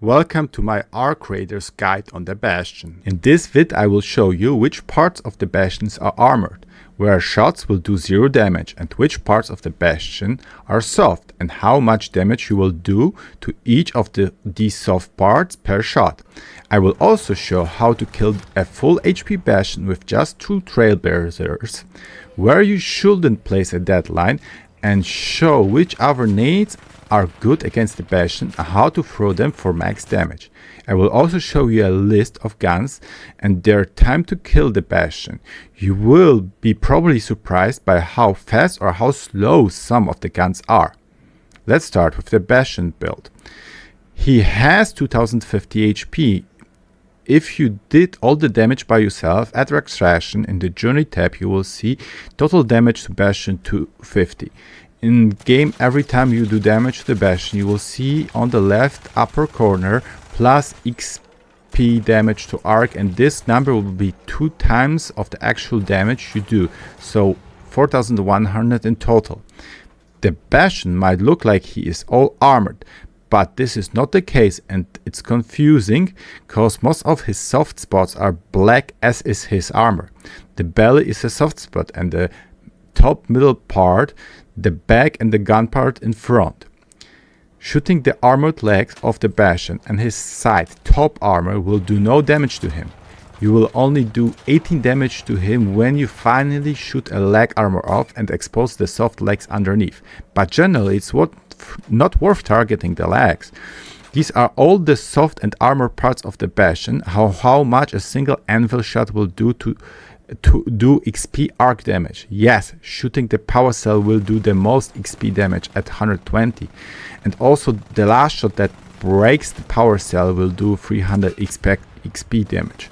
Welcome to my Arc Raider's guide on the Bastion. In this vid I will show you which parts of the Bastions are armored, where shots will do 0 damage, and which parts of the Bastion are soft and how much damage you will do to each of these soft parts per shot. I will also show how to kill a full HP Bastion with just 2 Trailblazers, where you shouldn't place a deadline, and show which other nades are good against the Bastion and how to throw them for max damage. I will also show you a list of guns and their time to kill the Bastion. You will be probably surprised by how fast or how slow some of the guns are. Let's start with the Bastion build. He has 2050 HP. If you did all the damage by yourself at extraction, in the journey tab you will see total damage to Bastion 250. In game, every time you do damage to the Bastion, you will see on the left upper corner plus XP damage to Arc, and this number will be 2 times of the actual damage you do, so 4100 in total. The Bastion might look like he is all armored, but this is not the case, and it's confusing because most of his soft spots are black, as is his armor. The belly is a soft spot, and the top middle part, the back and the gun part in front. Shooting the armored legs of the Bastion and his side top armor will do no damage to him. You will only do 18 damage to him when you finally shoot a leg armor off and expose the soft legs underneath. But generally it's not worth targeting the legs. These are all the soft and armor parts of the Bastion. How much a single anvil shot will do to do XP arc damage. Yes, shooting the power cell will do the most XP damage at 120, and also the last shot that breaks the power cell will do 300 XP damage.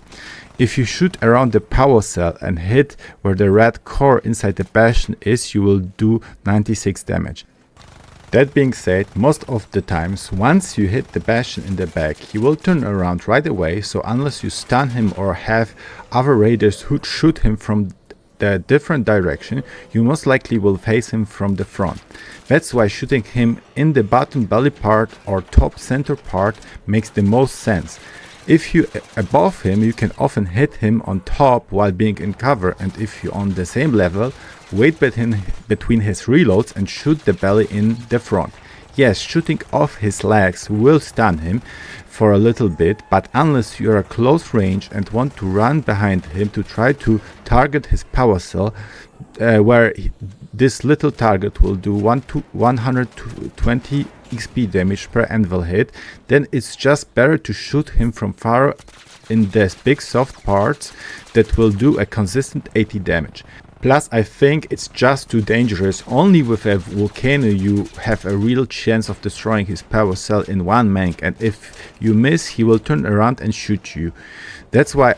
If you shoot around the power cell and hit where the red core inside the Bastion is, you will do 96 damage. That being said, most of the times, once you hit the Bastion in the back, he will turn around right away, so unless you stun him or have other raiders who shoot him from the different direction, you most likely will face him from the front. That's why shooting him in the bottom belly part or top center part makes the most sense. If you above him, you can often hit him on top while being in cover, and if you on the same level, wait between his reloads and shoot the belly in the front. Yes, shooting off his legs will stun him for a little bit, but unless you are at close range and want to run behind him to try to target his power cell, where this little target will do 120 XP damage per anvil hit, then it's just better to shoot him from far in the big soft parts that will do a consistent 80 damage. Plus, I think it's just too dangerous. Only with a volcano you have a real chance of destroying his power cell in one mank, and if you miss, he will turn around and shoot you. That's why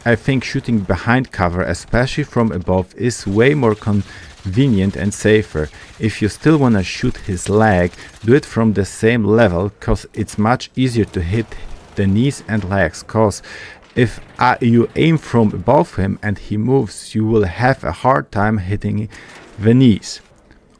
I think shooting behind cover, especially from above, is way more convenient and safer. If you still wanna shoot his leg, do it from the same level, cause it's much easier to hit the knees and legs, cause if you aim from above him and he moves, you will have a hard time hitting the knees.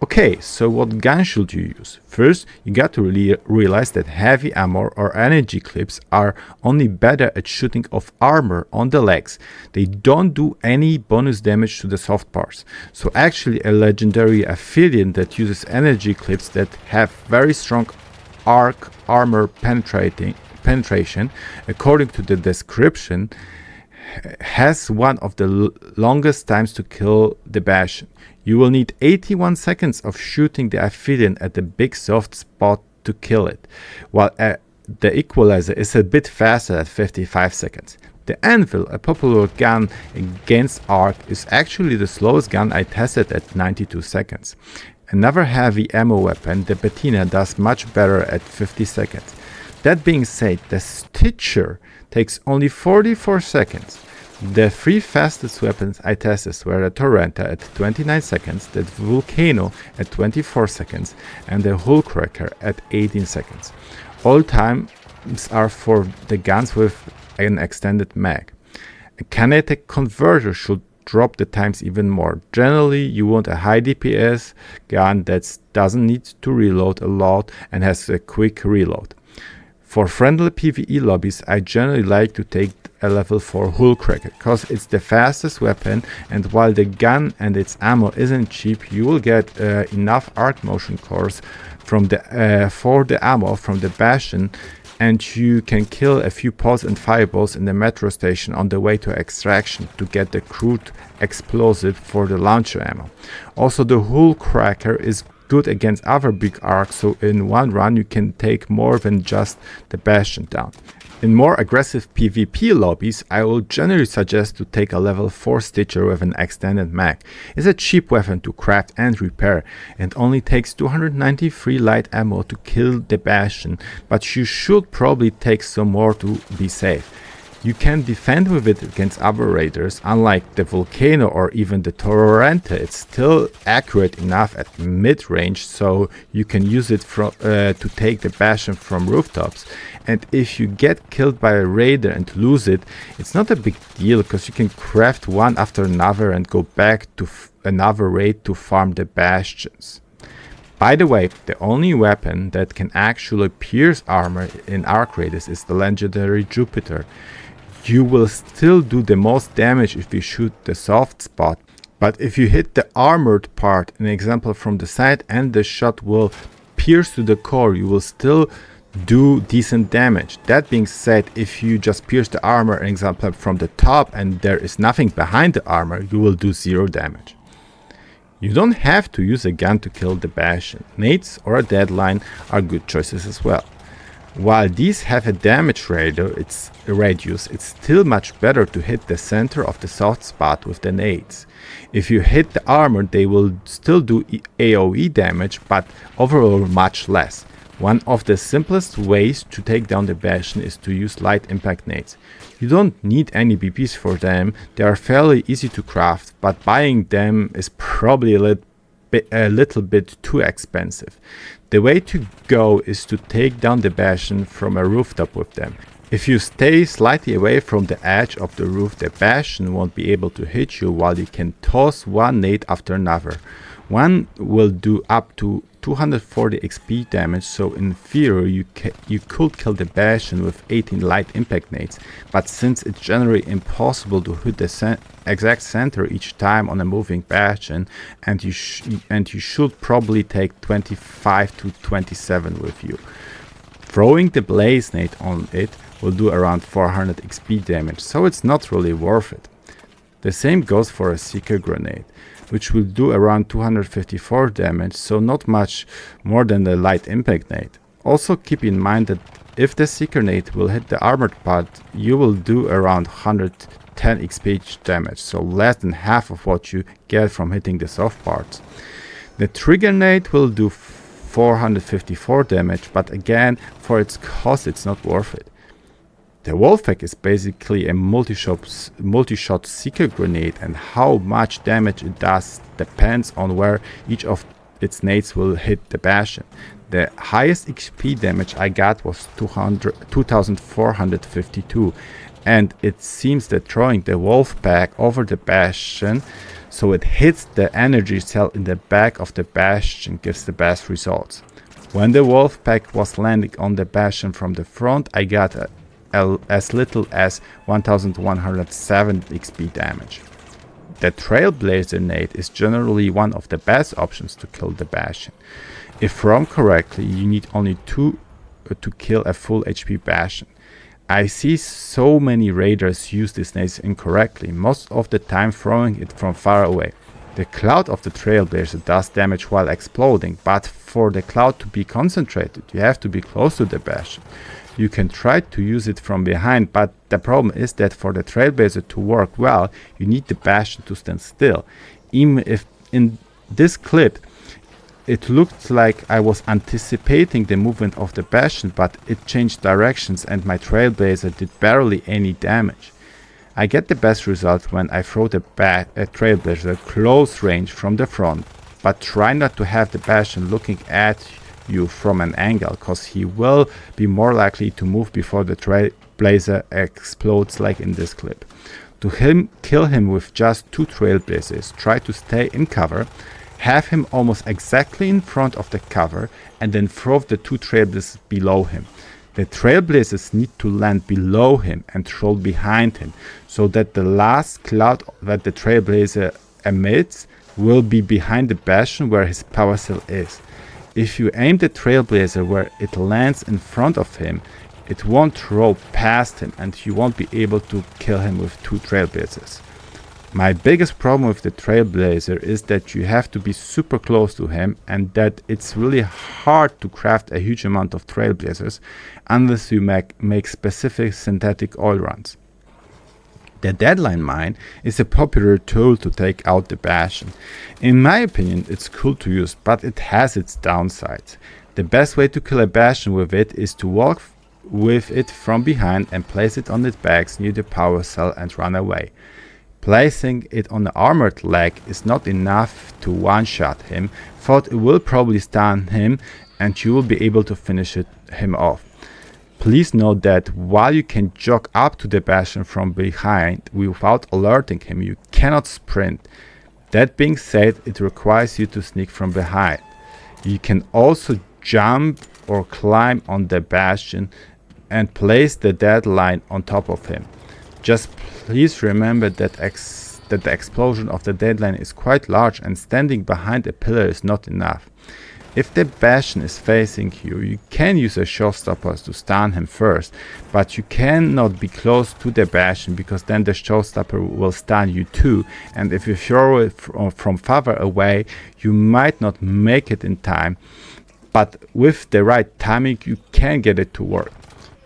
Okay, so what gun should you use? First, you got to realize that heavy ammo or energy clips are only better at shooting off armor on the legs. They don't do any bonus damage to the soft parts. So actually a legendary affiliate that uses energy clips that have very strong arc armor penetration, according to the description, has one of the longest times to kill the Bastion. You will need 81 seconds of shooting the affiliate at the big soft spot to kill it, while the equalizer is a bit faster at 55 seconds. The Anvil, a popular gun against Arc, is actually the slowest gun I tested at 92 seconds. Another heavy ammo weapon, the Patina, does much better at 50 seconds. That being said, the Stitcher takes only 44 seconds. The 3 fastest weapons I tested were the Torrenta at 29 seconds, the Volcano at 24 seconds, and the Hullcracker at 18 seconds. All times are for the guns with an extended mag. A kinetic converter should drop the times even more. Generally, you want a high DPS gun that doesn't need to reload a lot and has a quick reload. For friendly PvE lobbies, I generally like to take a level 4 hull cracker, because it's the fastest weapon, and while the gun and its ammo isn't cheap, you will get enough arc motion cores from for the ammo from the Bastion, and you can kill a few pods and fireballs in the metro station on the way to extraction to get the crude explosive for the launcher ammo. Also, the hull cracker is good against other big arcs, so in one run you can take more than just the Bastion down. In more aggressive PvP lobbies, I will generally suggest to take a level 4 Stitcher with an extended mag. It's a cheap weapon to craft and repair, and only takes 293 light ammo to kill the Bastion, but you should probably take some more to be safe. You can defend with it against other raiders. Unlike the Volcano or even the Torrente, it's still accurate enough at mid-range, so you can use it to take the Bastion from rooftops. And if you get killed by a raider and lose it, it's not a big deal, because you can craft one after another and go back to another raid to farm the Bastions. By the way, the only weapon that can actually pierce armor in arc raiders is the legendary Jupiter. You will still do the most damage if you shoot the soft spot, but if you hit the armored part, an example from the side, and the shot will pierce to the core, you will still do decent damage. That being said, if you just pierce the armor, an example from the top, and there is nothing behind the armor, you will do 0 damage. You don't have to use a gun to kill the Bastion. Nades or a deadline are good choices as well. While these have a damage radius, it's still much better to hit the center of the soft spot with the nades. If you hit the armor, they will still do AoE damage, but overall much less. One of the simplest ways to take down the Bastion is to use light impact nades. You don't need any BPs for them, they are fairly easy to craft, but buying them is probably a little bit too expensive. The way to go is to take down the Bastion from a rooftop with them. If you stay slightly away from the edge of the roof, the Bastion won't be able to hit you, while you can toss one nade after another. One will do up to 240 XP damage, so in theory you could kill the Bastion with 18 light impact nades, but since it's generally impossible to hit the exact center each time on a moving Bastion, and you should probably take 25 to 27 with you. Throwing the blaze nade on it will do around 400 XP damage, so it's not really worth it. The same goes for a Seeker grenade, which will do around 254 damage, so not much more than the light impact nade. Also keep in mind that if the Seeker nade will hit the armored part, you will do around 110 XP damage, so less than half of what you get from hitting the soft parts. The trigger nade will do 454 damage, but again, for its cost it's not worth it. The Wolfpack is basically a multi-shot Seeker grenade, and how much damage it does depends on where each of its nades will hit the Bastion. The highest XP damage I got was 2452, and it seems that throwing the Wolfpack over the Bastion so it hits the energy cell in the back of the Bastion gives the best results. When the Wolfpack was landing on the Bastion from the front, I got as little as 1107 XP damage. The Trailblazer nade is generally one of the best options to kill the Bastion. If thrown correctly, you need only 2 to kill a full HP Bastion. I see so many raiders use these nades incorrectly, most of the time throwing it from far away. The cloud of the Trailblazer does damage while exploding, but for the cloud to be concentrated, you have to be close to the Bastion. You can try to use it from behind, but the problem is that for the Trailblazer to work well, you need the Bastion to stand still. Even if in this clip it looked like I was anticipating the movement of the Bastion, but it changed directions and my Trailblazer did barely any damage. I get the best result when I throw the Trailblazer close range from the front, but try not to have the Bastion looking at you from an angle, cause he will be more likely to move before the Trailblazer explodes like in this clip. To kill him with just 2 Trailblazers, try to stay in cover, have him almost exactly in front of the cover, and then throw the 2 Trailblazers below him. The Trailblazers need to land below him and troll behind him, so that the last cloud that the Trailblazer emits will be behind the Bastion where his power cell is. If you aim the Trailblazer where it lands in front of him, it won't roll past him and you won't be able to kill him with 2 Trailblazers. My biggest problem with the Trailblazer is that you have to be super close to him and that it's really hard to craft a huge amount of Trailblazers unless you make specific synthetic oil runs. The deadline mine is a popular tool to take out the Bastion. In my opinion, it's cool to use, but it has its downsides. The best way to kill a Bastion with it is to walk with it from behind and place it on its backs near the power cell and run away. Placing it on the armored leg is not enough to one-shot him, but it will probably stun him and you will be able to finish him off. Please note that while you can jog up to the Bastion from behind without alerting him, you cannot sprint. That being said, it requires you to sneak from behind. You can also jump or climb on the Bastion and place the deadline on top of him. Just please remember that the explosion of the deadline is quite large and standing behind a pillar is not enough. If the Bastion is facing you, you can use a showstopper to stun him first, but you cannot be close to the Bastion because then the showstopper will stun you too, and if you throw it from farther away, you might not make it in time, but with the right timing you can get it to work.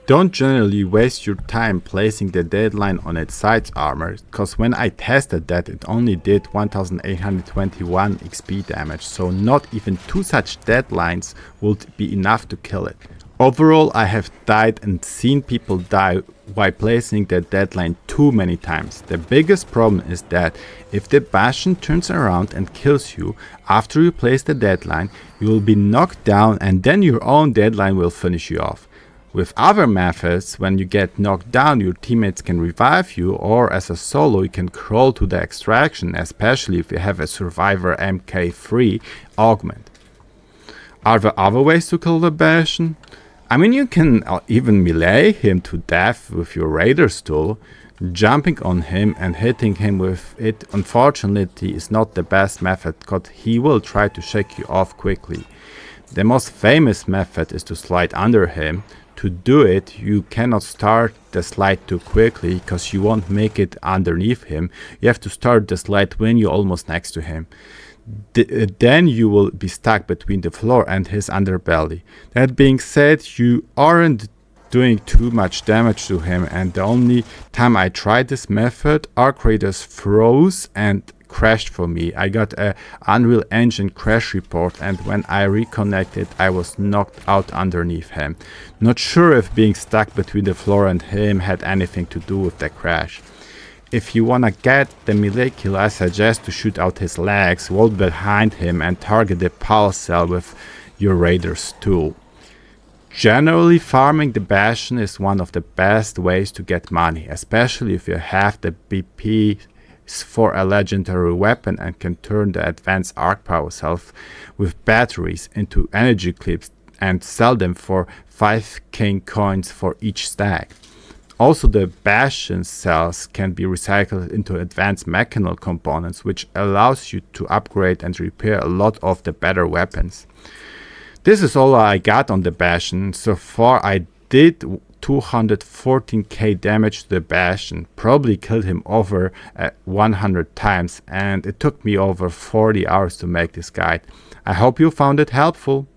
Don't generally waste your time placing the deadline on its sides armor, cause when I tested that it only did 1821 XP damage, so not even 2 such deadlines would be enough to kill it. Overall, I have died and seen people die while placing the deadline too many times. The biggest problem is that if the Bastion turns around and kills you after you place the deadline, you will be knocked down and then your own deadline will finish you off. With other methods, when you get knocked down, your teammates can revive you, or as a solo you can crawl to the extraction, especially if you have a survivor MK3 augment. Are there other ways to kill the Bastion? I mean, you can even melee him to death with your Raider's tool. Jumping on him and hitting him with it unfortunately is not the best method, because he will try to shake you off quickly. The most famous method is to slide under him. To do it, you cannot start the slide too quickly because you won't make it underneath him. You have to start the slide when you're almost next to him. Then you will be stuck between the floor and his underbelly. That being said, you aren't doing too much damage to him, and the only time I tried this method, Arc Raiders froze and crashed for me. I got a Unreal Engine crash report, and when I reconnected I was knocked out underneath him. Not sure if being stuck between the floor and him had anything to do with the crash. If you wanna get the melee kill, I suggest to shoot out his legs, hold behind him and target the power cell with your Raider's tool. Generally, farming the Bastion is one of the best ways to get money, especially if you have the BP for a legendary weapon and can turn the advanced arc power cells with batteries into energy clips and sell them for 5 king coins for each stack. Also, the Bastion cells can be recycled into advanced mechanical components, which allows you to upgrade and repair a lot of the better weapons. This is all I got on the Bastion. So far I did 214k damage to the Bastion, probably killed him over 100 times, and it took me over 40 hours to make this guide. I hope you found it helpful.